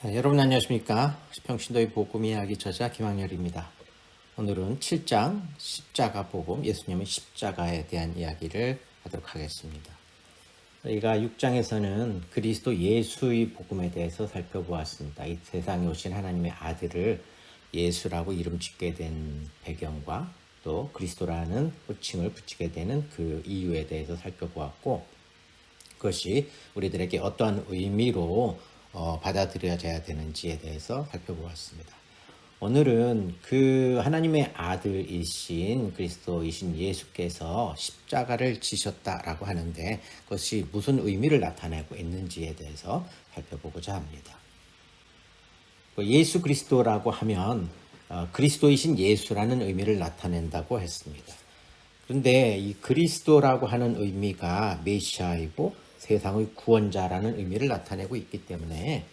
여러분 안녕하십니까? 평신도의 복음 이야기 저자 김학렬입니다. 오늘은 7장 십자가 복음, 예수님의 십자가에 대한 이야기를 하도록 하겠습니다. 저희가 6장에서는 그리스도 예수의 복음에 대해서 살펴보았습니다. 이 세상에 오신 하나님의 아들을 예수라고 이름 짓게 된 배경과 또 그리스도라는 호칭을 붙이게 되는 그 이유에 대해서 살펴보았고, 그것이 우리들에게 어떠한 의미로 받아들여져야 되는지에 대해서 살펴보았습니다. 오늘은 그 하나님의 아들이신 그리스도이신 예수께서 십자가를 지셨다라고 하는데 그것이 무슨 의미를 나타내고 있는지에 대해서 살펴보고자 합니다. 예수 그리스도라고 하면 그리스도이신 예수라는 의미를 나타낸다고 했습니다. 그런데 이 그리스도라고 하는 의미가 메시아이고 세상의 구원자라는 의미를 나타내고 있기 때문에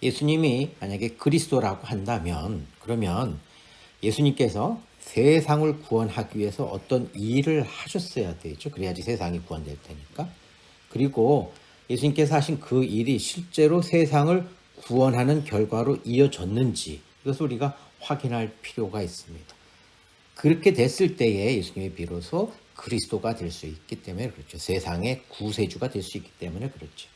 예수님이 만약에 그리스도라고 한다면 그러면 예수님께서 세상을 구원하기 위해서 어떤 일을 하셨어야 되죠. 그래야지 세상이 구원될 테니까. 그리고 예수님께서 하신 그 일이 실제로 세상을 구원하는 결과로 이어졌는지 이것을 우리가 확인할 필요가 있습니다. 그렇게 됐을 때에 예수님이 비로소 그리스도가 될 수 있기 때문에 그렇죠. 세상의 구세주가 될 수 있기 때문에 그렇죠.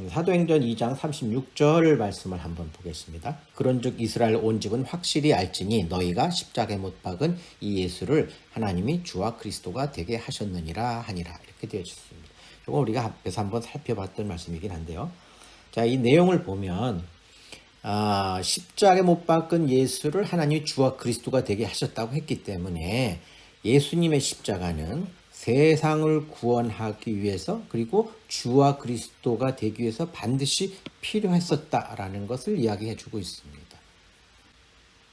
사도행전 2장 36절 말씀을 한번 보겠습니다. 그런즉 이스라엘 온 집은 확실히 알지니 너희가 십자가에 못 박은 이 예수를 하나님이 주와 그리스도가 되게 하셨느니라 하니라. 이렇게 되어 있습니다. 이건 우리가 앞에서 한번 살펴봤던 말씀이긴 한데요. 자, 이 내용을 보면 십자가에 못 박은 예수를 하나님이 주와 그리스도가 되게 하셨다고 했기 때문에 예수님의 십자가는 세상을 구원하기 위해서 그리고 주와 그리스도가 되기 위해서 반드시 필요했었다라는 것을 이야기해 주고 있습니다.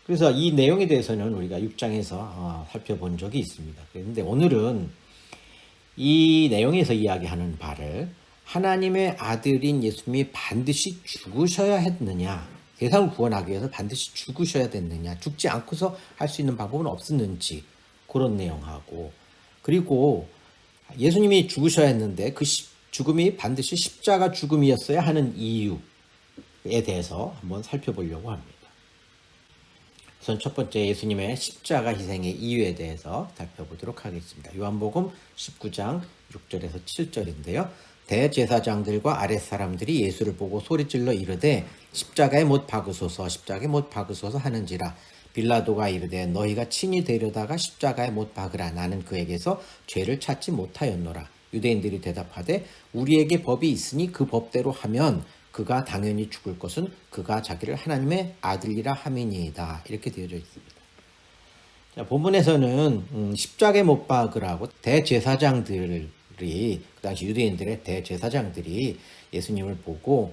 그래서 이 내용에 대해서는 우리가 6장에서 살펴본 적이 있습니다. 그런데 오늘은 이 내용에서 이야기하는 바를 하나님의 아들인 예수님이 반드시 죽으셔야 했느냐, 세상을 구원하기 위해서 반드시 죽으셔야 됐느냐, 죽지 않고서 할 수 있는 방법은 없었는지 그런 내용하고, 그리고 예수님이 죽으셔야 했는데 그 죽음이 반드시 십자가 죽음이었어야 하는 이유에 대해서 한번 살펴보려고 합니다. 우선 첫 번째 예수님의 십자가 희생의 이유에 대해서 살펴보도록 하겠습니다. 요한복음 19장 6절에서 7절인데요. 대제사장들과 아랫사람들이 예수를 보고 소리질러 이르되 십자가에 못 박으소서 십자가에 못 박으소서 하는지라. 빌라도가 이르되 너희가 친히 데려다가 십자가에 못 박으라. 나는 그에게서 죄를 찾지 못하였노라. 유대인들이 대답하되 우리에게 법이 있으니 그 법대로 하면 그가 당연히 죽을 것은 그가 자기를 하나님의 아들이라 함이니이다. 이렇게 되어져 있습니다. 자, 본문에서는 십자가에 못 박으라고 대제사장들이, 그 당시 유대인들의 대제사장들이 예수님을 보고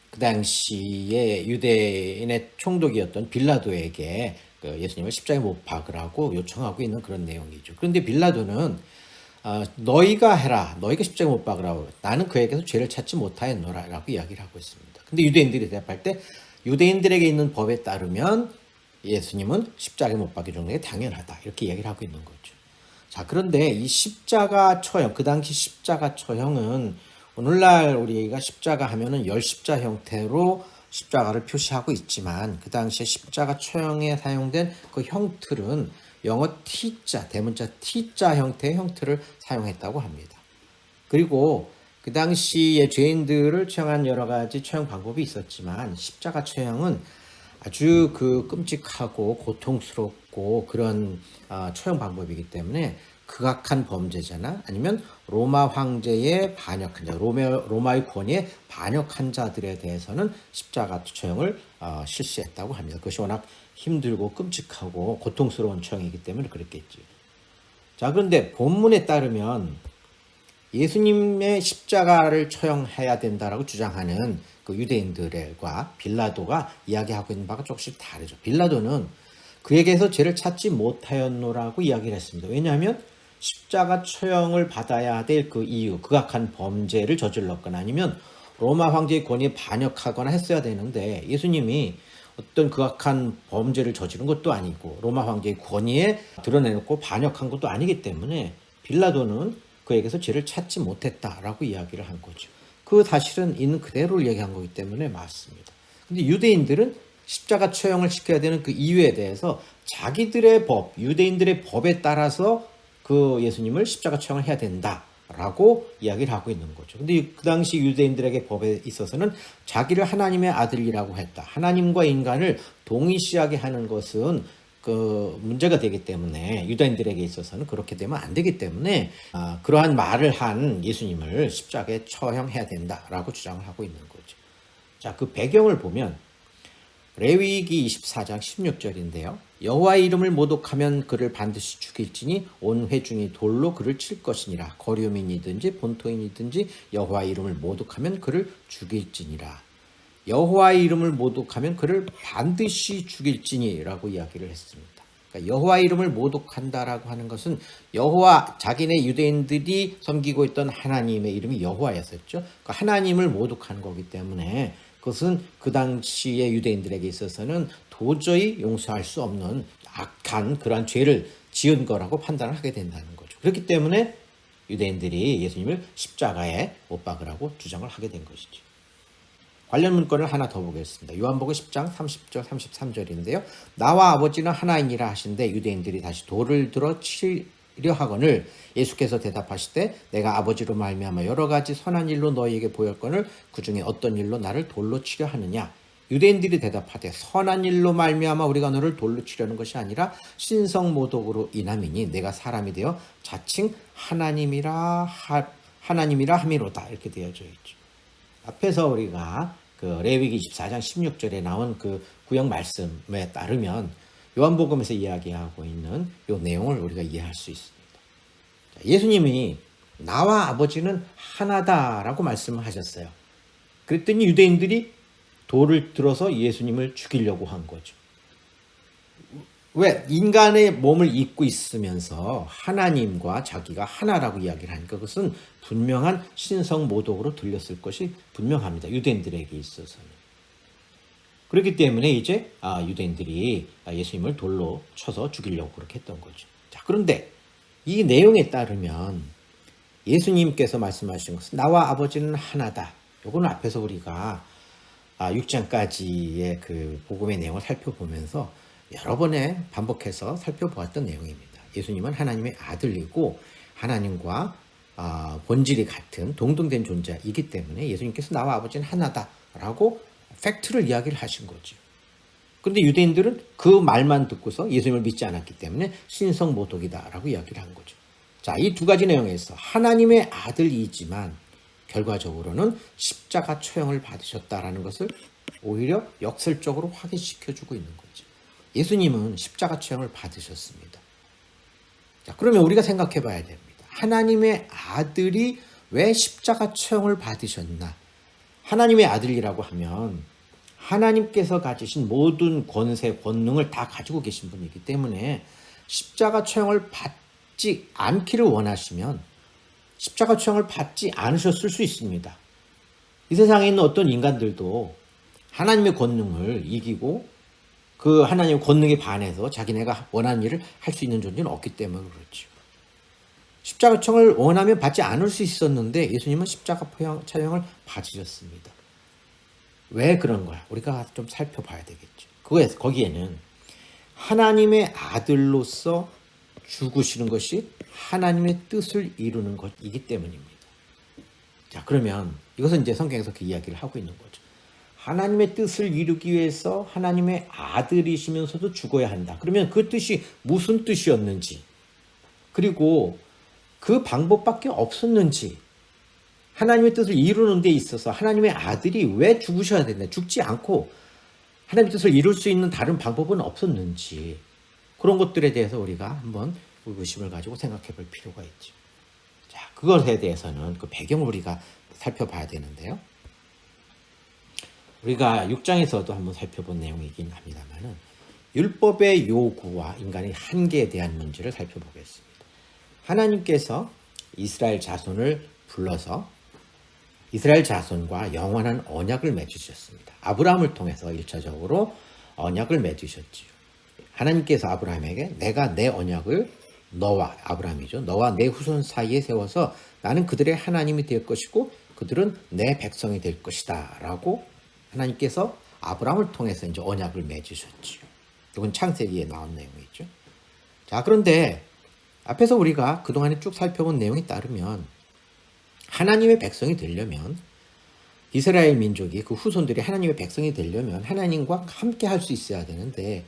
그 당시에 유대인의 총독이었던 빌라도에게 예수님을 십자가에 못 박으라고 요청하고 있는 그런 내용이죠. 그런데 빌라도는 너희가 해라, 너희가 십자가에 못 박으라고, 나는 그에게서 죄를 찾지 못하였노라 라고 이야기를 하고 있습니다. 근데 유대인들이 대답할 때 유대인들에게 있는 법에 따르면 예수님은 십자가에 못 박이 주는 게 당연하다 이렇게 이야기를 하고 있는 거죠. 자, 그런데 이 십자가 처형, 그 당시 십자가 처형은 오늘날 우리가 십자가 하면은 열십자 형태로 십자가를 표시하고 있지만 그 당시에 십자가 처형에 사용된 그 형틀은 영어 T자, 대문자 T자 형태의 형틀을 사용했다고 합니다. 그리고 그 당시에 죄인들을 처형한 여러 가지 처형 방법이 있었지만 십자가 처형은 아주 끔찍하고 고통스럽고 그런 처형 방법이기 때문에 극악한 범죄자나 아니면 로마 황제에 반역한 자, 로마의 권위에 반역한 자들에 대해서는 십자가 처형을 실시했다고 합니다. 그것이 워낙 힘들고 끔찍하고 고통스러운 처형이기 때문에 그랬겠죠. 자, 그런데 본문에 따르면 예수님의 십자가를 처형해야 된다라고 주장하는 그 유대인들과 빌라도가 이야기하고 있는 바가 조금씩 다르죠. 빌라도는 그에게서 죄를 찾지 못하였노라고 이야기를 했습니다. 왜냐하면 십자가 처형을 받아야 될 그 이유, 극악한 범죄를 저질렀거나 아니면 로마 황제의 권위에 반역하거나 했어야 되는데 예수님이 어떤 극악한 범죄를 저지른 것도 아니고 로마 황제의 권위에 드러내놓고 반역한 것도 아니기 때문에 빌라도는 그에게서 죄를 찾지 못했다라고 이야기를 한 거죠. 그 사실은 있는 그대로를 얘기한 거기 때문에 맞습니다. 근데 유대인들은 십자가 처형을 시켜야 되는 그 이유에 대해서 자기들의 법, 유대인들의 법에 따라서 그 예수님을 십자가 처형을 해야 된다라고 이야기를 하고 있는 거죠. 근데 그 당시 유대인들에게 법에 있어서는 자기를 하나님의 아들이라고 했다. 하나님과 인간을 동일시하게 하는 것은 그 문제가 되기 때문에 유대인들에게 있어서는 그렇게 되면 안 되기 때문에 그러한 말을 한 예수님을 십자가에 처형해야 된다라고 주장을 하고 있는 거죠. 자, 그 배경을 보면 레위기 24장 16절인데요. 여호와의 이름을 모독하면 그를 반드시 죽일지니 온 회중이 돌로 그를 칠 것이니라. 거류민이든지 본토인이든지 여호와의 이름을 모독하면 그를 죽일지니라. 여호와의 이름을 모독하면 그를 반드시 죽일지니라고 이야기를 했습니다. 그러니까 여호와의 이름을 모독한다라고 하는 것은 여호와, 자기네 유대인들이 섬기고 있던 하나님의 이름이 여호와였었죠. 그러니까 하나님을 모독하는 거기 때문에 그것은 그 당시의 유대인들에게 있어서는 도저히 용서할 수 없는 악한 그러한 죄를 지은 거라고 판단을 하게 된다는 거죠. 그렇기 때문에 유대인들이 예수님을 십자가에 못 박으라고 주장을 하게 된 것이죠. 관련 문구를 하나 더 보겠습니다. 요한복음 10장 30절 33절인데요. 나와 아버지는 하나이니라 하신데 유대인들이 다시 돌을 들어 치려 하거늘 예수께서 대답하시되 내가 아버지로 말미암아 여러 가지 선한 일로 너희에게 보였거늘 그 중에 어떤 일로 나를 돌로 치려 하느냐. 유대인들이 대답하되 선한 일로 말미암아 우리가 너를 돌로 치려는 것이 아니라 신성모독으로 인함이니 내가 사람이 되어 자칭 하나님이라 함이로다. 이렇게 되어져 있죠. 앞에서 우리가 그 레위기 24장 16절에 나온 그 구약 말씀에 따르면 요한복음에서 이야기하고 있는 이 내용을 우리가 이해할 수 있습니다. 예수님이 나와 아버지는 하나다라고 말씀을 하셨어요. 그랬더니 유대인들이 돌을 들어서 예수님을 죽이려고 한 거죠. 왜? 인간의 몸을 입고 있으면서 하나님과 자기가 하나라고 이야기를 하니까 그것은 분명한 신성모독으로 들렸을 것이 분명합니다. 유대인들에게 있어서는. 그렇기 때문에 이제 유대인들이 예수님을 돌로 쳐서 죽이려고 그렇게 했던 거죠. 자, 그런데 이 내용에 따르면 예수님께서 말씀하신 것은 나와 아버지는 하나다. 요거는 앞에서 우리가 6장까지의 그 복음의 내용을 살펴보면서 여러 번에 반복해서 살펴보았던 내용입니다. 예수님은 하나님의 아들이고 하나님과 본질이 같은 동등된 존재이기 때문에 예수님께서 나와 아버지는 하나다라고 팩트를 이야기를 하신 거죠. 그런데 유대인들은 그 말만 듣고서 예수님을 믿지 않았기 때문에 신성모독이다라고 이야기를 한 거죠. 자, 이 두 가지 내용에서 하나님의 아들이지만 결과적으로는 십자가 처형을 받으셨다라는 것을 오히려 역설적으로 확인시켜주고 있는 거죠. 예수님은 십자가 처형을 받으셨습니다. 자, 그러면 우리가 생각해 봐야 됩니다. 하나님의 아들이 왜 십자가 처형을 받으셨나? 하나님의 아들이라고 하면 하나님께서 가지신 모든 권세, 권능을 다 가지고 계신 분이기 때문에 십자가 처형을 받지 않기를 원하시면 십자가 처형을 받지 않으셨을 수 있습니다. 이 세상에 있는 어떤 인간들도 하나님의 권능을 이기고 그 하나님의 권능에 반해서 자기네가 원하는 일을 할 수 있는 존재는 없기 때문에 그렇죠. 십자가 처형을 원하면 받지 않을 수 있었는데 예수님은 십자가 처형을 받으셨습니다. 왜 그런 거야? 우리가 좀 살펴봐야 되겠죠. 거기에는 하나님의 아들로서 죽으시는 것이 하나님의 뜻을 이루는 것이기 때문입니다. 자, 그러면 이것은 이제 성경에서 그 이야기를 하고 있는 거죠. 하나님의 뜻을 이루기 위해서 하나님의 아들이시면서도 죽어야 한다. 그러면 그 뜻이 무슨 뜻이었는지, 그리고 그 방법밖에 없었는지, 하나님의 뜻을 이루는 데 있어서 하나님의 아들이 왜 죽으셔야 된다, 죽지 않고 하나님의 뜻을 이룰 수 있는 다른 방법은 없었는지, 그런 것들에 대해서 우리가 한번 의구심을 가지고 생각해 볼 필요가 있죠. 자, 그것에 대해서는 그 배경을 우리가 살펴봐야 되는데요. 우리가 6장에서도 한번 살펴본 내용이긴 합니다만은 율법의 요구와 인간의 한계에 대한 문제를 살펴보겠습니다. 하나님께서 이스라엘 자손을 불러서 이스라엘 자손과 영원한 언약을 맺으셨습니다. 아브라함을 통해서 1차적으로 언약을 맺으셨지요. 하나님께서 아브라함에게 내가 내 언약을 너와, 아브라함이죠, 너와 내 후손 사이에 세워서 나는 그들의 하나님이 될 것이고 그들은 내 백성이 될 것이다 라고 하나님께서 아브라함을 통해서 이제 언약을 맺으셨죠. 이건 창세기에 나온 내용이죠. 자, 그런데 앞에서 우리가 그동안에 쭉 살펴본 내용에 따르면 하나님의 백성이 되려면 이스라엘 민족이 그 후손들이 하나님의 백성이 되려면 하나님과 함께 할 수 있어야 되는데,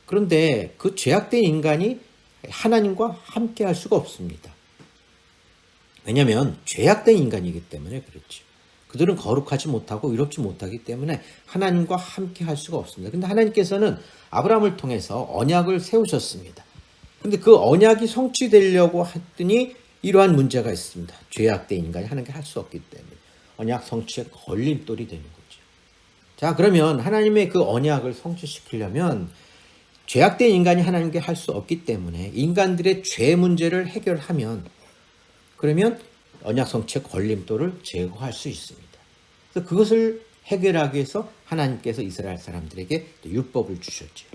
그런데 그 죄악된 인간이 하나님과 함께 할 수가 없습니다. 왜냐하면 죄악된 인간이기 때문에 그렇죠. 그들은 거룩하지 못하고 의롭지 못하기 때문에 하나님과 함께 할 수가 없습니다. 근데 하나님께서는 아브라함을 통해서 언약을 세우셨습니다. 근데 그 언약이 성취되려고 했더니 이러한 문제가 있습니다. 죄악된 인간이 하는 게 할 수 없기 때문에 언약 성취에 걸림돌이 되는 거죠. 자, 그러면 하나님의 그 언약을 성취시키려면 죄악된 인간이 하나님께 할 수 없기 때문에 인간들의 죄 문제를 해결하면, 그러면 언약 성취의 걸림돌을 제거할 수 있습니다. 그래서 그것을 해결하기 위해서 하나님께서 이스라엘 사람들에게 율법을 주셨죠.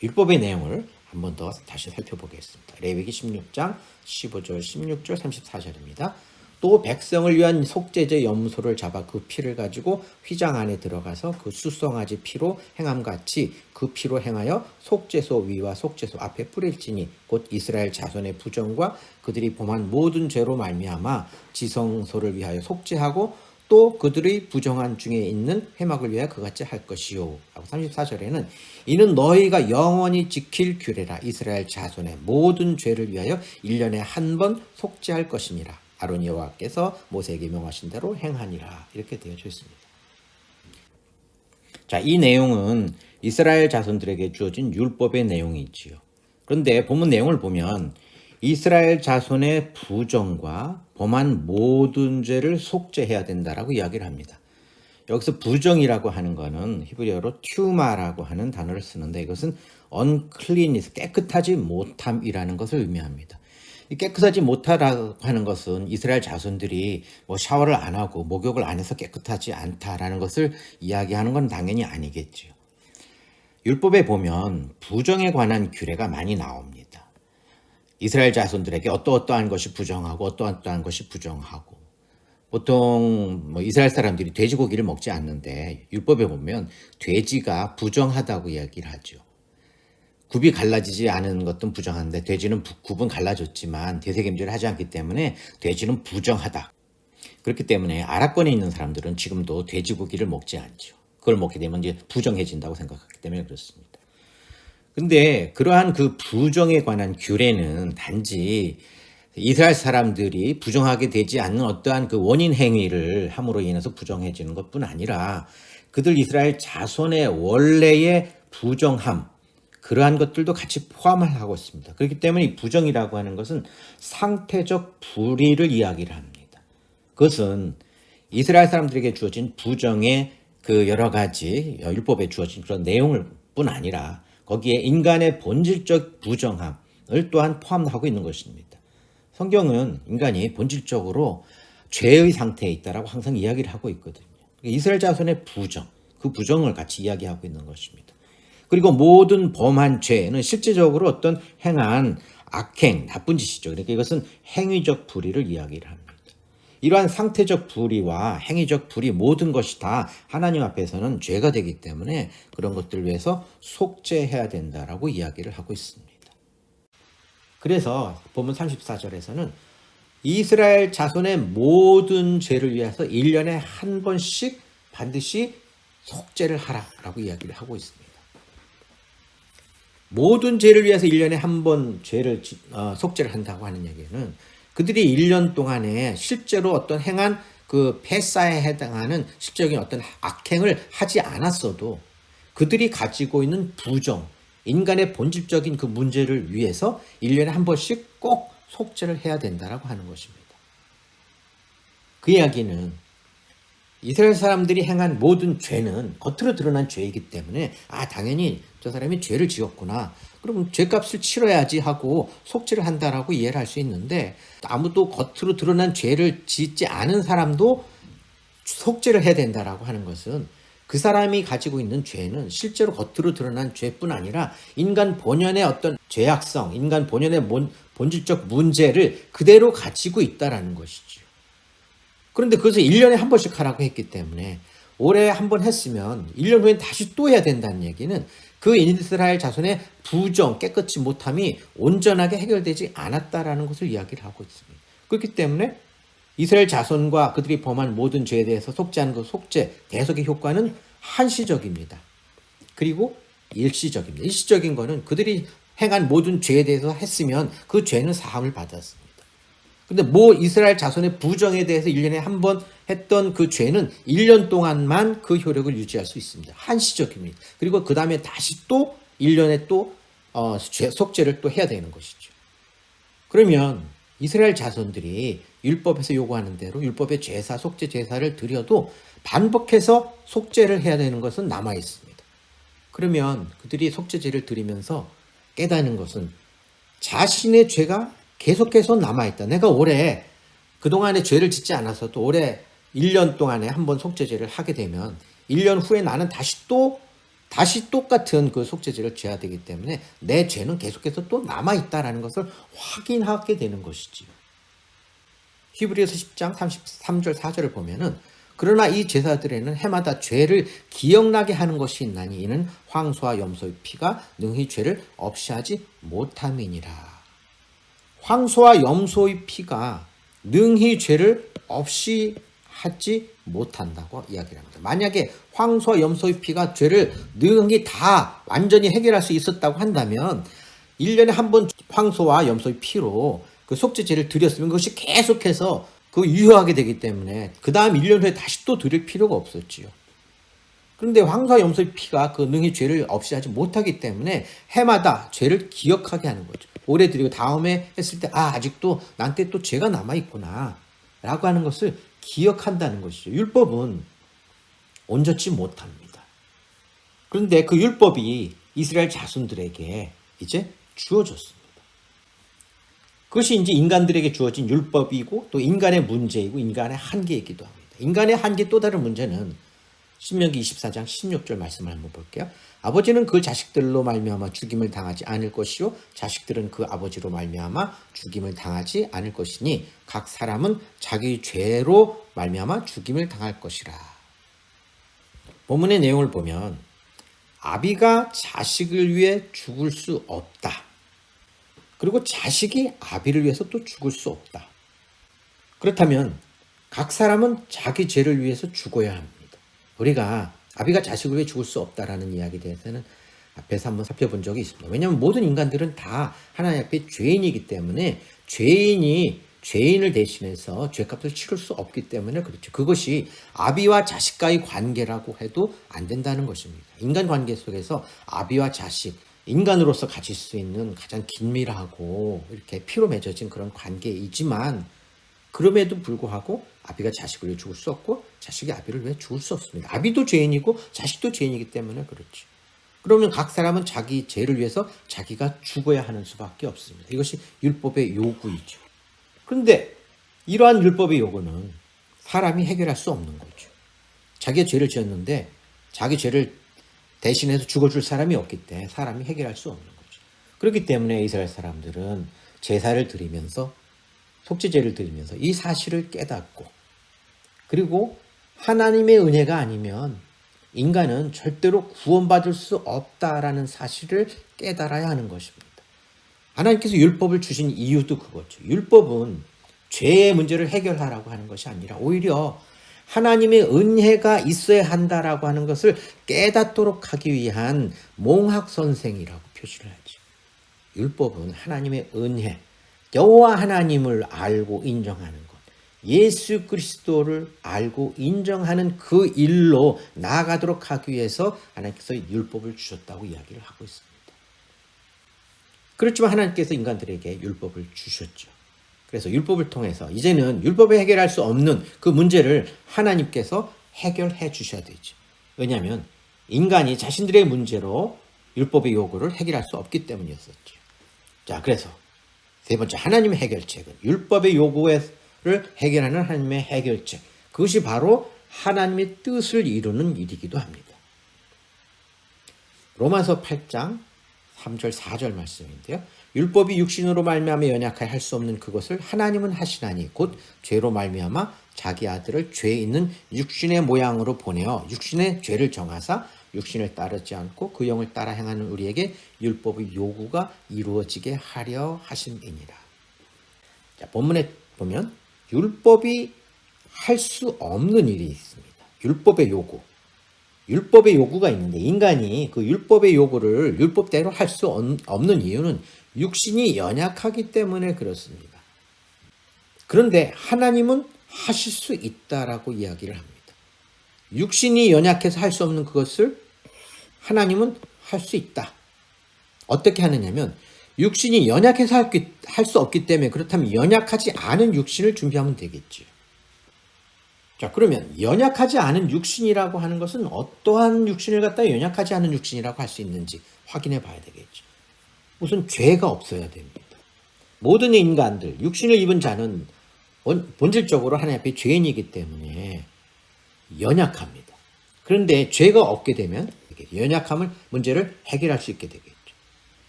율법의 내용을 한 번 더 다시 살펴보겠습니다. 레위기 16장 15절, 16절, 34절입니다. 또 백성을 위한 속죄제 염소를 잡아 그 피를 가지고 휘장 안에 들어가서 그 수송아지 피로 행함같이 그 피로 행하여 속죄소 위와 속죄소 앞에 뿌릴지니 곧 이스라엘 자손의 부정과 그들이 범한 모든 죄로 말미암아 지성소를 위하여 속죄하고 또 그들의 부정한 중에 있는 회막을 위하여 그같이 할 것이요. 34절에는 이는 너희가 영원히 지킬 규례라. 이스라엘 자손의 모든 죄를 위하여 1년에 한 번 속죄할 것이니라. 아론 여호와께서 모세에게 명하신 대로 행하니라. 이렇게 되어져 있습니다. 자, 이 내용은 이스라엘 자손들에게 주어진 율법의 내용이지요. 그런데 본문 내용을 보면 이스라엘 자손의 부정과 범한 모든 죄를 속죄해야 된다라고 이야기를 합니다. 여기서 부정이라고 하는 것은 히브리어로 튜마라고 하는 단어를 쓰는데 이것은 uncleanness, 깨끗하지 못함이라는 것을 의미합니다. 깨끗하지 못하다고 하는 것은 이스라엘 자손들이 샤워를 안 하고 목욕을 안 해서 깨끗하지 않다라는 것을 이야기하는 건 당연히 아니겠죠. 율법에 보면 부정에 관한 규례가 많이 나옵니다. 이스라엘 자손들에게 어떠한 것이 부정하고 어떠한 것이 부정하고, 보통 이스라엘 사람들이 돼지고기를 먹지 않는데 율법에 보면 돼지가 부정하다고 이야기를 하죠. 굽이 갈라지지 않은 것도 부정한데 돼지는 굽은 갈라졌지만 대세김질을 하지 않기 때문에 돼지는 부정하다. 그렇기 때문에 아랍권에 있는 사람들은 지금도 돼지고기를 먹지 않죠. 그걸 먹게 되면 이제 부정해진다고 생각하기 때문에 그렇습니다. 근데 그러한 그 부정에 관한 규례는 단지 이스라엘 사람들이 부정하게 되지 않는 어떠한 그 원인 행위를 함으로 인해서 부정해지는 것뿐 아니라 그들 이스라엘 자손의 원래의 부정함, 그러한 것들도 같이 포함을 하고 있습니다. 그렇기 때문에 이 부정이라고 하는 것은 상태적 불의를 이야기를 합니다. 그것은 이스라엘 사람들에게 주어진 부정의 그 여러 가지 율법에 주어진 그런 내용을 뿐 아니라 거기에 인간의 본질적 부정함을 또한 포함하고 있는 것입니다. 성경은 인간이 본질적으로 죄의 상태에 있다라고 항상 이야기를 하고 있거든요. 이스라엘 자손의 부정, 그 부정을 같이 이야기하고 있는 것입니다. 그리고 모든 범한 죄는 실제적으로 어떤 행한 악행, 나쁜 짓이죠. 그러니까 이것은 행위적 불의를 이야기를 합니다. 이러한 상태적 불의와 행위적 불의 모든 것이 다 하나님 앞에서는 죄가 되기 때문에 그런 것들을 위해서 속죄해야 된다라고 이야기를 하고 있습니다. 그래서 본문 34절에서는 이스라엘 자손의 모든 죄를 위해서 1년에 한 번씩 반드시 속죄를 하라라고 이야기를 하고 있습니다. 모든 죄를 위해서 1년에 한 번 죄를 속죄를 한다고 하는 얘기는 그들이 1년 동안에 실제로 어떤 행한 그 폐사에 해당하는 실적인 어떤 악행을 하지 않았어도 그들이 가지고 있는 부정, 인간의 본질적인 그 문제를 위해서 1년에 한 번씩 꼭 속죄를 해야 된다라고 하는 것입니다. 그 이야기는 이스라엘 사람들이 행한 모든 죄는 겉으로 드러난 죄이기 때문에 당연히 저 사람이 죄를 지었구나, 그럼 죄값을 치러야지 하고 속죄를 한다라고 이해를 할 수 있는데, 아무도 겉으로 드러난 죄를 짓지 않은 사람도 속죄를 해야 된다라고 하는 것은 그 사람이 가지고 있는 죄는 실제로 겉으로 드러난 죄뿐 아니라 인간 본연의 어떤 죄악성, 인간 본연의 본질적 문제를 그대로 가지고 있다라는 것이죠. 그런데 그것을 1년에 한 번씩 하라고 했기 때문에 올해 한 번 했으면 1년 후엔 다시 또 해야 된다는 얘기는 그 이스라엘 자손의 부정, 깨끗이 못함이 온전하게 해결되지 않았다라는 것을 이야기를 하고 있습니다. 그렇기 때문에 이스라엘 자손과 그들이 범한 모든 죄에 대해서 속죄하는 그 속죄, 대속의 효과는 한시적입니다. 그리고 일시적입니다. 일시적인 거는 그들이 행한 모든 죄에 대해서 했으면 그 죄는 사함을 받았습니다. 근데 이스라엘 자손의 부정에 대해서 1년에 한 번 했던 그 죄는 1년 동안만 그 효력을 유지할 수 있습니다. 한시적입니다. 그리고 그 다음에 다시 또 1년에 또 속죄를 또 해야 되는 것이죠. 그러면 이스라엘 자손들이 율법에서 요구하는 대로 율법의 제사, 속죄 제사를 드려도 반복해서 속죄를 해야 되는 것은 남아 있습니다. 그러면 그들이 속죄제를 드리면서 깨닫는 것은 자신의 죄가 계속해서 남아있다. 내가 올해 그동안에 죄를 짓지 않아서도 올해 1년 동안에 한 번 속죄제를 하게 되면 1년 후에 나는 다시 똑같은 그 속죄제를 져야 되기 때문에 내 죄는 계속해서 또 남아있다라는 것을 확인하게 되는 것이지요. 히브리서 10장 33절 4절을 보면은 그러나 이 제사들에는 해마다 죄를 기억나게 하는 것이 있나니 이는 황소와 염소의 피가 능히 죄를 없이 하지 못함이니라. 황소와 염소의 피가 능히 죄를 없이 하지 못한다고 이야기를 합니다. 만약에 황소와 염소의 피가 죄를 능히 다 완전히 해결할 수 있었다고 한다면 1년에 한 번 황소와 염소의 피로 그 속죄제를 드렸으면 그것이 계속해서 유효하게 되기 때문에 그 다음 1년 후에 다시 또 드릴 필요가 없었지요. 그런데 황소와 염소의 피가 그 능히 죄를 없이 하지 못하기 때문에 해마다 죄를 기억하게 하는 거죠. 올해 드리고 다음에 했을 때 아직도 나한테 또 죄가 남아있구나 라고 하는 것을 기억한다는 것이죠. 율법은 온전치 못합니다. 그런데 그 율법이 이스라엘 자손들에게 이제 주어졌습니다. 그것이 이제 인간들에게 주어진 율법이고 또 인간의 문제이고 인간의 한계이기도 합니다. 인간의 한계 또 다른 문제는 신명기 24장 16절 말씀을 한번 볼게요. 아버지는 그 자식들로 말미암아 죽임을 당하지 않을 것이요 자식들은 그 아버지로 말미암아 죽임을 당하지 않을 것이니 각 사람은 자기 죄로 말미암아 죽임을 당할 것이라. 본문의 내용을 보면 아비가 자식을 위해 죽을 수 없다. 그리고 자식이 아비를 위해서 또 죽을 수 없다. 그렇다면 각 사람은 자기 죄를 위해서 죽어야 합니다. 우리가 아비가 자식을 위해 죽을 수 없다라는 이야기에 대해서는 앞에서 한번 살펴본 적이 있습니다. 왜냐하면 모든 인간들은 다 하나님 앞에 죄인이기 때문에 죄인이 죄인을 대신해서 죄값을 치를 수 없기 때문에 그렇죠. 그것이 아비와 자식과의 관계라고 해도 안 된다는 것입니다. 인간 관계 속에서 아비와 자식, 인간으로서 가질 수 있는 가장 긴밀하고 이렇게 피로 맺어진 그런 관계이지만 그럼에도 불구하고 아비가 자식을 위해 죽을 수 없고 자식이 아비를 위해 죽을 수 없습니다. 아비도 죄인이고 자식도 죄인이기 때문에 그렇죠. 그러면 각 사람은 자기 죄를 위해서 자기가 죽어야 하는 수밖에 없습니다. 이것이 율법의 요구이죠. 그런데 이러한 율법의 요구는 사람이 해결할 수 없는 거죠. 자기가 죄를 지었는데 자기 죄를 대신해서 죽어줄 사람이 없기 때문에 사람이 해결할 수 없는 거죠. 그렇기 때문에 이스라엘 사람들은 제사를 드리면서 속죄제를 드리면서 이 사실을 깨닫고 그리고 하나님의 은혜가 아니면 인간은 절대로 구원받을 수 없다라는 사실을 깨달아야 하는 것입니다. 하나님께서 율법을 주신 이유도 그거죠. 율법은 죄의 문제를 해결하라고 하는 것이 아니라 오히려 하나님의 은혜가 있어야 한다라고 하는 것을 깨닫도록 하기 위한 몽학선생이라고 표시를 하죠. 율법은 하나님의 은혜, 여호와 하나님을 알고 인정하는 것, 예수 그리스도를 알고 인정하는 그 일로 나아가도록 하기 위해서 하나님께서 율법을 주셨다고 이야기를 하고 있습니다. 그렇지만 하나님께서 인간들에게 율법을 주셨죠. 그래서 율법을 통해서 이제는 율법에 해결할 수 없는 그 문제를 하나님께서 해결해 주셔야 되죠. 왜냐하면 인간이 자신들의 문제로 율법의 요구를 해결할 수 없기 때문이었었죠. 자, 그래서 세 번째 하나님의 해결책은 율법의 요구를 해결하는 하나님의 해결책. 그것이 바로 하나님의 뜻을 이루는 일이기도 합니다. 로마서 8장 3절 4절 말씀인데요. 율법이 육신으로 말미암아 연약하여 할 수 없는 그것을 하나님은 하시나니 곧 죄로 말미암아 자기 아들을 죄 있는 육신의 모양으로 보내어 육신의 죄를 정하사 육신을 따르지 않고 그 영을 따라 행하는 우리에게 율법의 요구가 이루어지게 하려 하심이니라. 자, 본문에 보면 율법이 할 수 없는 일이 있습니다. 율법의 요구. 율법의 요구가 있는데 인간이 그 율법의 요구를 율법대로 할 수 없는 이유는 육신이 연약하기 때문에 그렇습니다. 그런데 하나님은 하실 수 있다라고 이야기를 합니다. 육신이 연약해서 할 수 없는 그것을 하나님은 할 수 있다. 어떻게 하느냐면 육신이 연약해서 할 수 없기 때문에 그렇다면 연약하지 않은 육신을 준비하면 되겠죠. 자, 그러면 연약하지 않은 육신이라고 하는 것은 어떠한 육신을 갖다 연약하지 않은 육신이라고 할 수 있는지 확인해 봐야 되겠죠. 우선 죄가 없어야 됩니다. 모든 인간들, 육신을 입은 자는 본질적으로 하나님 앞에 죄인이기 때문에 연약합니다. 그런데 죄가 없게 되면 연약함을 문제를 해결할 수 있게 되겠죠.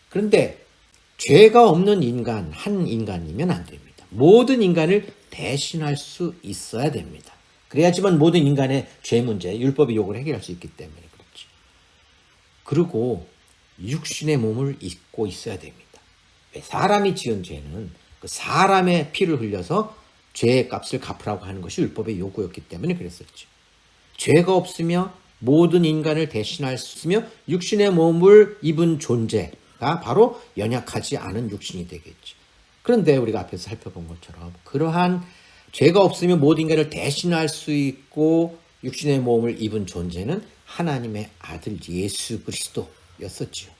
그런데 죄가 없는 인간, 한 인간이면 안 됩니다. 모든 인간을 대신할 수 있어야 됩니다. 그래야지만 모든 인간의 죄 문제, 율법의 요구를 해결할 수 있기 때문에 그렇죠. 그리고 육신의 몸을 입고 있어야 됩니다. 왜? 사람이 지은 죄는 그 사람의 피를 흘려서 죄의 값을 갚으라고 하는 것이 율법의 요구였기 때문에 그랬었죠. 죄가 없으며 모든 인간을 대신할 수 있으며 육신의 몸을 입은 존재가 바로 연약하지 않은 육신이 되겠죠. 그런데 우리가 앞에서 살펴본 것처럼 그러한 죄가 없으며 모든 인간을 대신할 수 있고 육신의 몸을 입은 존재는 하나님의 아들 예수 그리스도였었지요.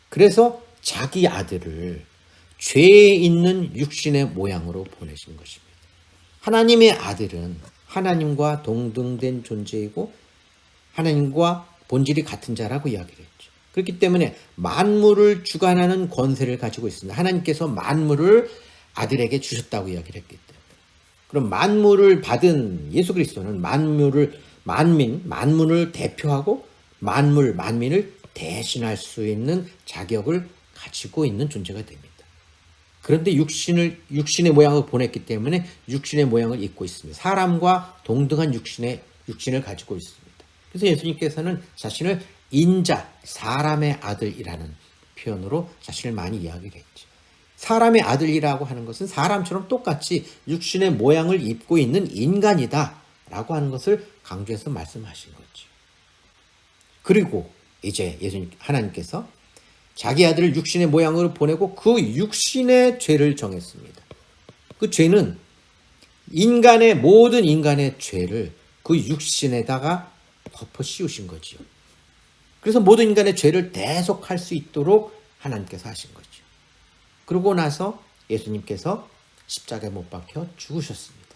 그래서 자기 아들을 죄 있는 육신의 모양으로 보내신 것입니다. 하나님의 아들은 하나님과 동등된 존재이고 하나님과 본질이 같은 자라고 이야기를 했죠. 그렇기 때문에 만물을 주관하는 권세를 가지고 있습니다. 하나님께서 만물을 아들에게 주셨다고 이야기를 했기 때문에. 그럼 만물을 받은 예수 그리스도는 만민을 대표하고 만민을 대신할 수 있는 자격을 가지고 있는 존재가 됩니다. 그런데 육신의 모양을 보냈기 때문에 육신의 모양을 입고 있습니다. 사람과 동등한 육신을 가지고 있습니다. 그래서 예수님께서는 자신을 인자, 사람의 아들이라는 표현으로 자신을 많이 이야기를 했죠. 사람의 아들이라고 하는 것은 사람처럼 똑같이 육신의 모양을 입고 있는 인간이다 라고 하는 것을 강조해서 말씀하신 거죠. 그리고 이제 하나님께서 자기 아들을 육신의 모양으로 보내고 그 육신의 죄를 정했습니다. 그 죄는 모든 인간의 죄를 그 육신에다가 덮어 씌우신 거지요. 그래서 모든 인간의 죄를 대속할 수 있도록 하나님께서 하신 거죠. 그러고 나서 예수님께서 십자가에 못 박혀 죽으셨습니다.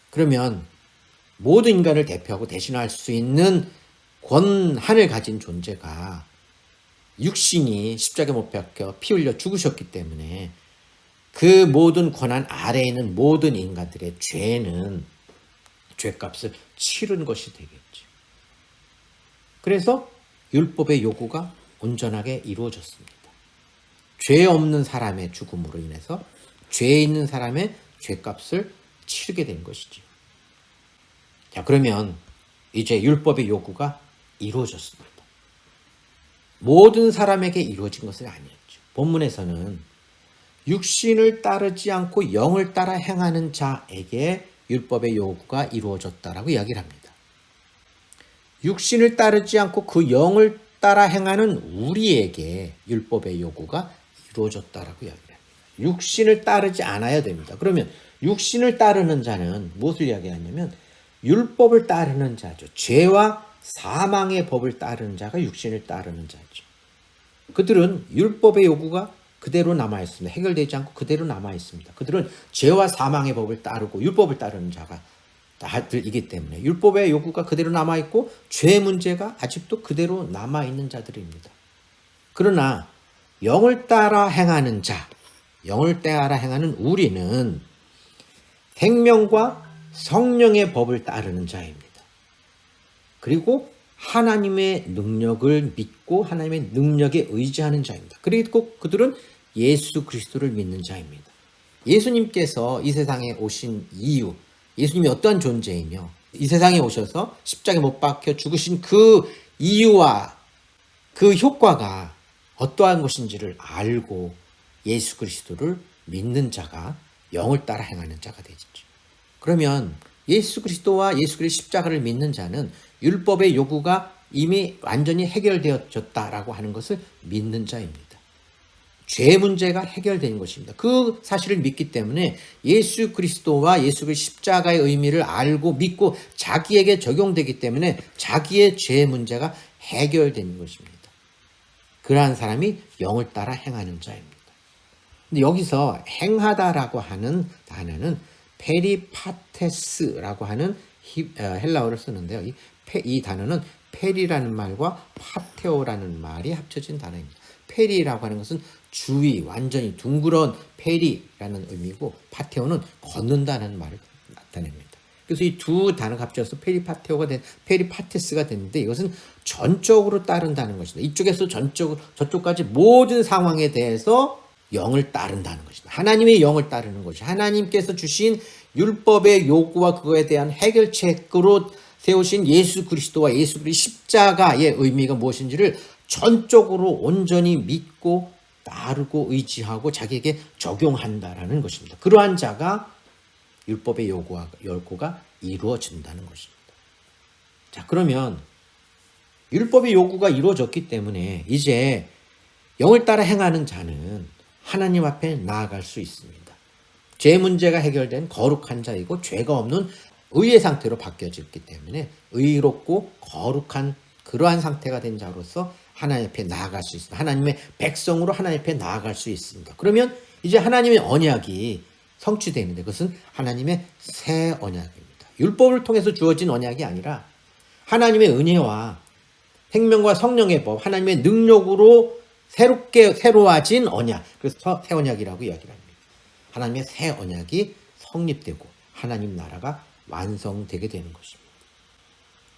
그러면 모든 인간을 대표하고 대신할 수 있는 권한을 가진 존재가 육신이 십자가에 못 박혀 피 흘려 죽으셨기 때문에 그 모든 권한 아래에 있는 모든 인간들의 죄는 죄값을 치른 것이 되겠죠. 그래서 율법의 요구가 온전하게 이루어졌습니다. 죄 없는 사람의 죽음으로 인해서 죄 있는 사람의 죄값을 치르게 된 것이죠. 자, 그러면 이제 율법의 요구가 이루어졌습니다. 모든 사람에게 이루어진 것은 아니었죠. 본문에서는 육신을 따르지 않고 영을 따라 행하는 자에게 율법의 요구가 이루어졌다라고 이야기를 합니다. 육신을 따르지 않고 그 영을 따라 행하는 우리에게 율법의 요구가 이루어졌다라고 이야기를 합니다. 육신을 따르지 않아야 됩니다. 그러면 육신을 따르는 자는 무엇을 이야기하냐면 율법을 따르는 자죠. 죄와 사망의 법을 따르는 자가 육신을 따르는 자죠. 그들은 율법의 요구가 그대로 남아있습니다. 해결되지 않고 그대로 남아있습니다. 그들은 죄와 사망의 법을 따르고 율법을 따르는 자가 다들이기 때문에 율법의 요구가 그대로 남아있고 죄 문제가 아직도 그대로 남아있는 자들입니다. 그러나 영을 따라 행하는 자, 영을 따라 행하는 우리는 생명과 성령의 법을 따르는 자입니다. 그리고 하나님의 능력을 믿고 하나님의 능력에 의지하는 자입니다. 그리고 그들은 예수 그리스도를 믿는 자입니다. 예수님께서 이 세상에 오신 이유, 예수님이 어떠한 존재이며 이 세상에 오셔서 십자가에 못 박혀 죽으신 그 이유와 그 효과가 어떠한 것인지를 알고 예수 그리스도를 믿는 자가 영을 따라 행하는 자가 되죠. 그러면 예수 그리스도와 예수 그리스도의 십자가를 믿는 자는 율법의 요구가 이미 완전히 해결되어졌다라고 하는 것을 믿는 자입니다. 죄 문제가 해결된 것입니다. 그 사실을 믿기 때문에 예수 그리스도와 예수 그리스도의 십자가의 의미를 알고 믿고 자기에게 적용되기 때문에 자기의 죄 문제가 해결된 것입니다. 그러한 사람이 영을 따라 행하는 자입니다. 근데 여기서 행하다라고 하는 단어는 페리파테스라고 하는 헬라어를 쓰는데요. 이 단어는 페리라는 말과 파테오라는 말이 합쳐진 단어입니다. 페리라고 하는 것은 주위, 완전히 둥그런 페리라는 의미고 파테오는 걷는다는 말을 나타냅니다. 그래서 이 두 단어가 합쳐서 페리파테스가 됐는데 이것은 전적으로 따른다는 것입니다. 이쪽에서 전적으로 저쪽까지 모든 상황에 대해서 영을 따른다는 것입니다. 하나님의 영을 따르는 것이 하나님께서 주신 율법의 요구와 그거에 대한 해결책으로 세우신 예수 그리스도와 예수 그리스도의 십자가의 의미가 무엇인지를 전적으로 온전히 믿고 따르고 의지하고 자기에게 적용한다라는 것입니다. 그러한 자가 율법의 요구가 이루어진다는 것입니다. 자, 그러면 율법의 요구가 이루어졌기 때문에 이제 영을 따라 행하는 자는 하나님 앞에 나아갈 수 있습니다. 죄 문제가 해결된 거룩한 자이고 죄가 없는 의의 상태로 바뀌어졌기 때문에 의롭고 거룩한 그러한 상태가 된 자로서 하나님 앞에 나아갈 수 있습니다. 하나님의 백성으로 하나님 앞에 나아갈 수 있습니다. 그러면 이제 하나님의 언약이 성취되는데 그것은 하나님의 새 언약입니다. 율법을 통해서 주어진 언약이 아니라 하나님의 은혜와 생명과 성령의 법, 하나님의 능력으로 새로워진 언약, 그래서 새 언약이라고 이야기를 합니다. 하나님의 새 언약이 성립되고 하나님 나라가 완성되게 되는 것입니다.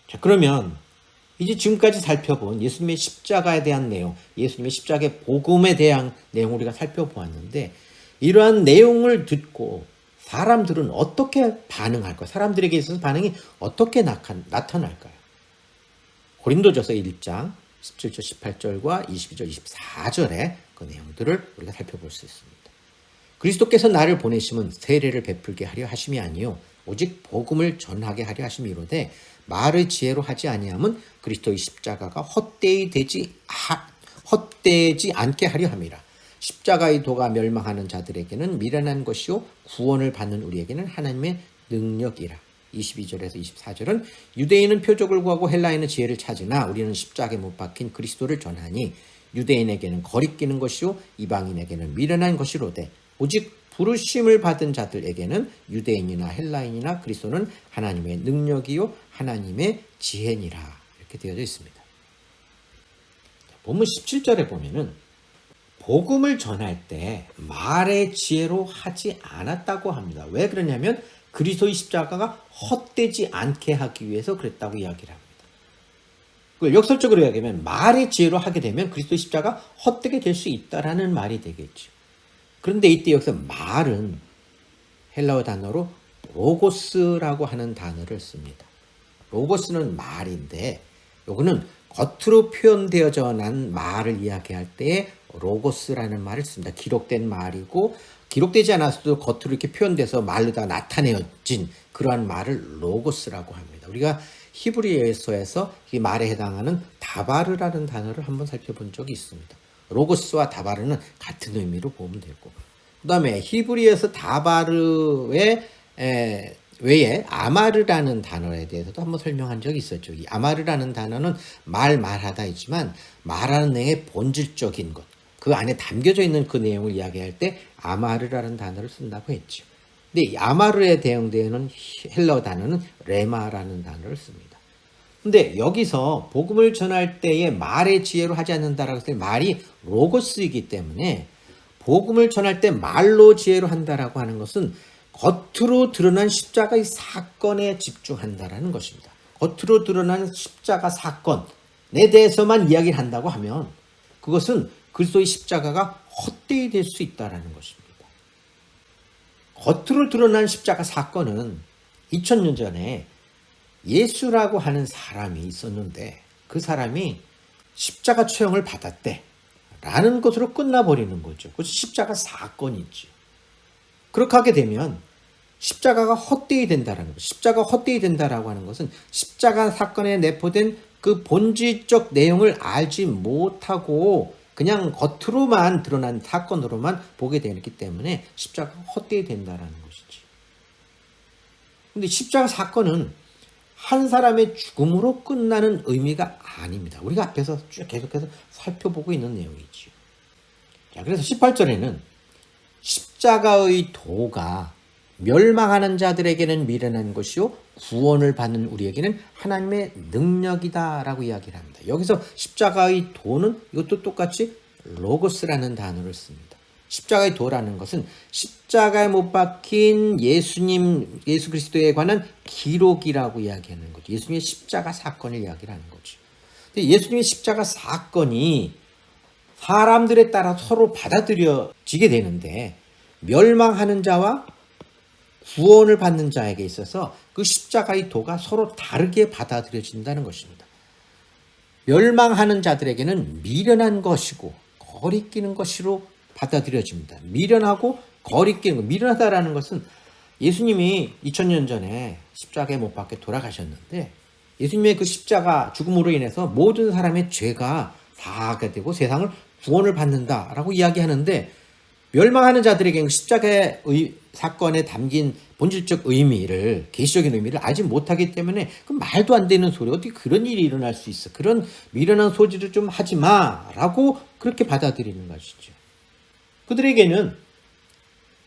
자, 그러면 이제 지금까지 살펴본 예수님의 십자가에 대한 내용, 예수님의 십자가의 복음에 대한 내용을 우리가 살펴보았는데 이러한 내용을 듣고 사람들은 어떻게 반응할까요? 사람들에게 있어서 반응이 어떻게 나타날까요? 고린도전서 1장 17절 18절과 22절 24절의 그 내용들을 우리가 살펴볼 수 있습니다. 그리스도께서 나를 보내심은 세례를 베풀게 하려 하심이 아니요 오직 복음을 전하게 하려 하심이로되 말의 지혜로 하지 아니함은 그리스도의 십자가가 헛되지 않게 하려 함이라. 십자가의 도가 멸망하는 자들에게는 미련한 것이요 구원을 받는 우리에게는 하나님의 능력이라. 22절에서 24절은 유대인은 표적을 구하고 헬라인은 지혜를 찾으나 우리는 십자가에 못 박힌 그리스도를 전하니 유대인에게는 거리끼는 것이요 이방인에게는 미련한 것이로되 오직 부르심을 받은 자들에게는 유대인이나 헬라인이나 그리스도는 하나님의 능력이요 하나님의 지혜니라. 이렇게 되어져 있습니다. 본문 17절에 보면은 복음을 전할 때 말의 지혜로 하지 않았다고 합니다. 왜 그러냐면 그리스도의 십자가가 헛되지 않게 하기 위해서 그랬다고 이야기를 합니다. 그걸 역설적으로 이야기하면 말의 지혜로 하게 되면 그리스도의 십자가 헛되게 될 수 있다라는 말이 되겠죠. 그런데 이때 여기서 말은 헬라어 단어로 로고스라고 하는 단어를 씁니다. 로고스는 말인데 요거는 겉으로 표현되어져 난 말을 이야기할 때 로고스라는 말을 씁니다. 기록된 말이고 기록되지 않았어도 겉으로 이렇게 표현돼서 말로다 나타내어진 그러한 말을 로고스라고 합니다. 우리가 히브리어에서 이 말에 해당하는 다바르라는 단어를 한번 살펴본 적이 있습니다. 로고스와 다바르는 같은 의미로 보면 되고 그 다음에 히브리어에서 다바르의 외에 아마르라는 단어에 대해서도 한번 설명한 적이 있었죠. 이 아마르라는 단어는 말하다이지만 말하는 내용의 본질적인 것, 그 안에 담겨져 있는 그 내용을 이야기할 때 아마르라는 단어를 쓴다고 했죠. 근데 이 아마르에 대응되는 헬라어 단어는 레마라는 단어를 씁니다. 근데 여기서 복음을 전할 때에 말의 지혜로 하지 않는다라고 했을 때 말이 로고스이기 때문에 복음을 전할 때 말로 지혜로 한다라고 하는 것은 겉으로 드러난 십자가의 사건에 집중한다라는 것입니다. 겉으로 드러난 십자가 사건에 대해서만 이야기를 한다고 하면 그것은 그리스도의 십자가가 헛되이 될 수 있다라는 것입니다. 겉으로 드러난 십자가 사건은 2000년 전에 예수라고 하는 사람이 있었는데 그 사람이 십자가 처형을 받았대 라는 것으로 끝나버리는 거죠. 그것이 십자가 사건이지. 그렇게 하게 되면 십자가가 헛되이 된다라는 것. 십자가가 헛되이 된다라고 하는 것은 십자가 사건에 내포된 그 본질적 내용을 알지 못하고 그냥 겉으로만 드러난 사건으로만 보게 되기 때문에 십자가가 헛되이 된다라는 것이지. 근데 십자가 사건은 한 사람의 죽음으로 끝나는 의미가 아닙니다. 우리가 앞에서 쭉 계속해서 살펴보고 있는 내용이지요. 자, 그래서 18절에는 십자가의 도가 멸망하는 자들에게는 미련한 것이요 구원을 받는 우리에게는 하나님의 능력이다라고 이야기를 합니다. 여기서 십자가의 도는 이것도 똑같이 로고스라는 단어를 씁니다. 십자가의 도라는 것은 십자가에 못 박힌 예수 그리스도에 관한 기록이라고 이야기하는 거죠. 예수님의 십자가 사건을 이야기를 하는 거죠. 근데 예수님의 십자가 사건이 사람들에 따라 서로 받아들여지게 되는데 멸망하는 자와 구원을 받는 자에게 있어서 그 십자가의 도가 서로 다르게 받아들여진다는 것입니다. 멸망하는 자들에게는 미련한 것이고 거리끼는 것으로 받아들여집니다. 미련하고 거리끼는 것. 미련하다라는 것은 예수님이 2000년 전에 십자가에 못 박혀 돌아가셨는데 예수님의 그 십자가 죽음으로 인해서 모든 사람의 죄가 다하게 되고 세상을 구원을 받는다라고 이야기하는데 멸망하는 자들에게는 십자가의 사건에 담긴 본질적 의미를, 계시적인 의미를 알지 못하기 때문에 그 말도 안 되는 소리, 어떻게 그런 일이 일어날 수 있어? 그런 미련한 소지를 좀 하지 마라고 그렇게 받아들이는 것이죠. 그들에게는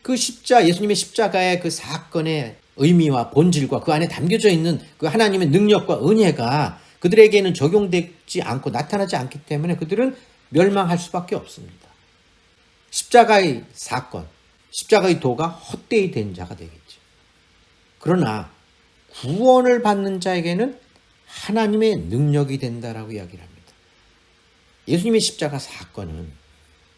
그 예수님의 십자가의 그 사건의 의미와 본질과 그 안에 담겨져 있는 그 하나님의 능력과 은혜가 그들에게는 적용되지 않고 나타나지 않기 때문에 그들은 멸망할 수밖에 없습니다. 십자가의 사건, 십자가의 도가 헛되이 된 자가 되겠죠. 그러나 구원을 받는 자에게는 하나님의 능력이 된다라고 이야기를 합니다. 예수님의 십자가 사건은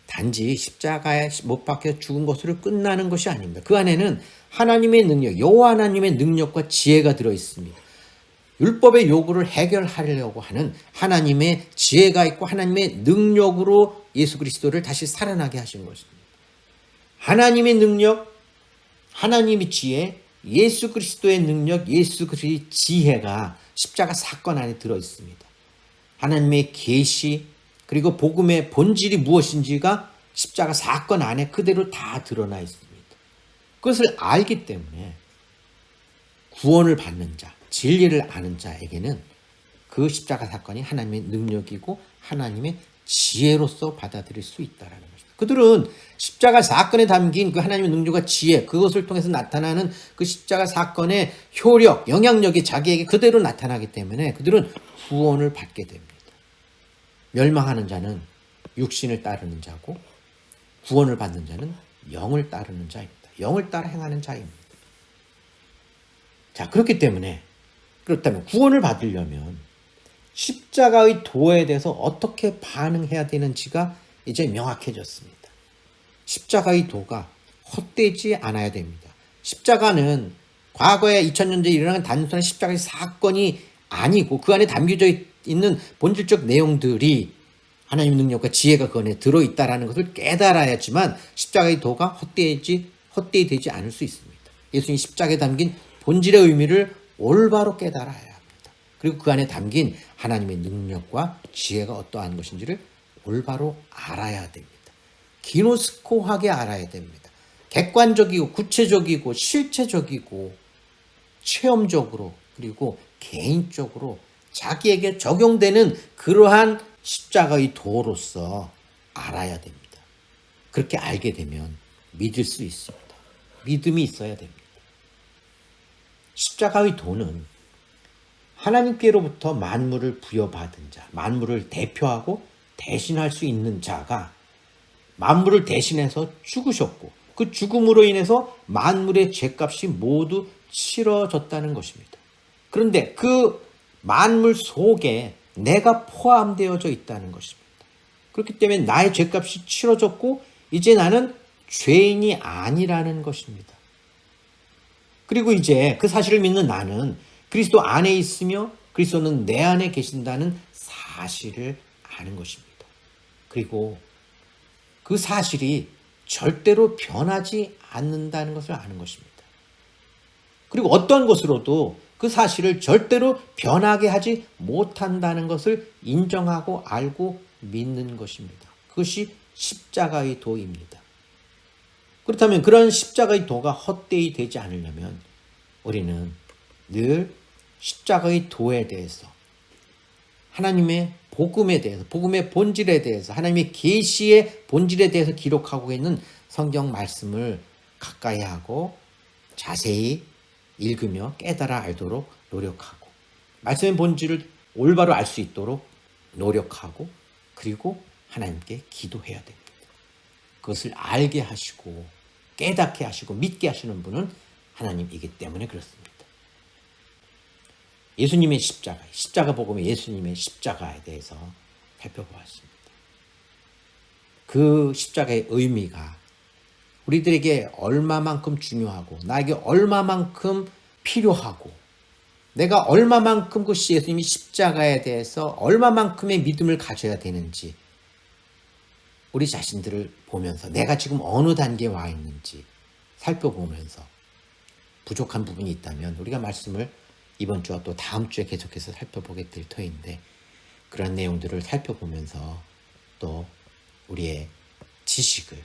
단지 십자가에 못 박혀 죽은 것으로 끝나는 것이 아닙니다. 그 안에는 하나님의 능력, 여호와 하나님의 능력과 지혜가 들어 있습니다. 율법의 요구를 해결하려고 하는 하나님의 지혜가 있고 하나님의 능력으로 예수 그리스도를 다시 살아나게 하신 것입니다. 하나님의 능력, 하나님의 지혜, 예수 그리스도의 능력, 예수 그리스도의 지혜가 십자가 사건 안에 들어 있습니다. 하나님의 계시 그리고 복음의 본질이 무엇인지가 십자가 사건 안에 그대로 다 드러나 있습니다. 그것을 알기 때문에 구원을 받는 자, 진리를 아는 자에게는 그 십자가 사건이 하나님의 능력이고 하나님의 지혜로서 받아들일 수 있다는 것입니다. 그들은 십자가 사건에 담긴 그 하나님의 능력과 지혜, 그것을 통해서 나타나는 그 십자가 사건의 효력, 영향력이 자기에게 그대로 나타나기 때문에 그들은 구원을 받게 됩니다. 멸망하는 자는 육신을 따르는 자고 구원을 받는 자는 영을 따르는 자입니다. 영을 따라 행하는 자입니다. 자, 그렇다면 구원을 받으려면 십자가의 도에 대해서 어떻게 반응해야 되는지가 이제 명확해졌습니다. 십자가의 도가 헛되지 않아야 됩니다. 십자가는 과거에 2000년 전에 일어난 단순한 십자가의 사건이 아니고 그 안에 담겨져 있는 본질적 내용들이 하나님의 능력과 지혜가 그 안에 들어있다는 것을 깨달아야지만 십자가의 도가 헛되이 되지 않을 수 있습니다. 예수님 십자가에 담긴 본질의 의미를 올바로 깨달아야 합니다. 그리고 그 안에 담긴 하나님의 능력과 지혜가 어떠한 것인지를 올바로 알아야 됩니다. 기노스코하게 알아야 됩니다. 객관적이고 구체적이고 실체적이고 체험적으로 그리고 개인적으로 자기에게 적용되는 그러한 십자가의 도로서 알아야 됩니다. 그렇게 알게 되면 믿을 수 있습니다. 믿음이 있어야 됩니다. 십자가의 도는 하나님께로부터 만물을 부여받은 자, 만물을 대표하고 대신할 수 있는 자가 만물을 대신해서 죽으셨고 그 죽음으로 인해서 만물의 죄값이 모두 치러졌다는 것입니다. 그런데 그 만물 속에 내가 포함되어져 있다는 것입니다. 그렇기 때문에 나의 죄값이 치러졌고 이제 나는 죄인이 아니라는 것입니다. 그리고 이제 그 사실을 믿는 나는 그리스도 안에 있으며 그리스도는 내 안에 계신다는 사실을 아는 것입니다. 그리고 그 사실이 절대로 변하지 않는다는 것을 아는 것입니다. 그리고 어떤 것으로도 그 사실을 절대로 변하게 하지 못한다는 것을 인정하고 알고 믿는 것입니다. 그것이 십자가의 도입니다. 그렇다면 그런 십자가의 도가 헛되이 되지 않으려면 우리는 늘 십자가의 도에 대해서, 하나님의 복음에 대해서, 복음의 본질에 대해서, 하나님의 계시의 본질에 대해서 기록하고 있는 성경 말씀을 가까이 하고 자세히 읽으며 깨달아 알도록 노력하고, 말씀의 본질을 올바로 알 수 있도록 노력하고, 그리고 하나님께 기도해야 됩니다. 그것을 알게 하시고 깨닫게 하시고 믿게 하시는 분은 하나님이기 때문에 그렇습니다. 예수님의 십자가 복음의 예수님의 십자가에 대해서 살펴보았습니다. 그 십자가의 의미가 우리들에게 얼마만큼 중요하고 나에게 얼마만큼 필요하고 내가 얼마만큼 그 예수님이 십자가에 대해서 얼마만큼의 믿음을 가져야 되는지 우리 자신들을 보면서 내가 지금 어느 단계에 와 있는지 살펴보면서 부족한 부분이 있다면 우리가 말씀을 이번 주와 또 다음 주에 계속해서 살펴보게 될 터인데, 그런 내용들을 살펴보면서 또 우리의 지식을,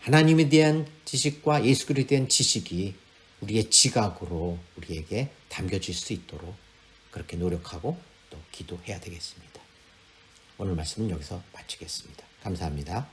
하나님에 대한 지식과 예수 그리스도에 대한 지식이 우리의 지각으로 우리에게 담겨질 수 있도록 그렇게 노력하고 또 기도해야 되겠습니다. 오늘 말씀은 여기서 마치겠습니다. 감사합니다.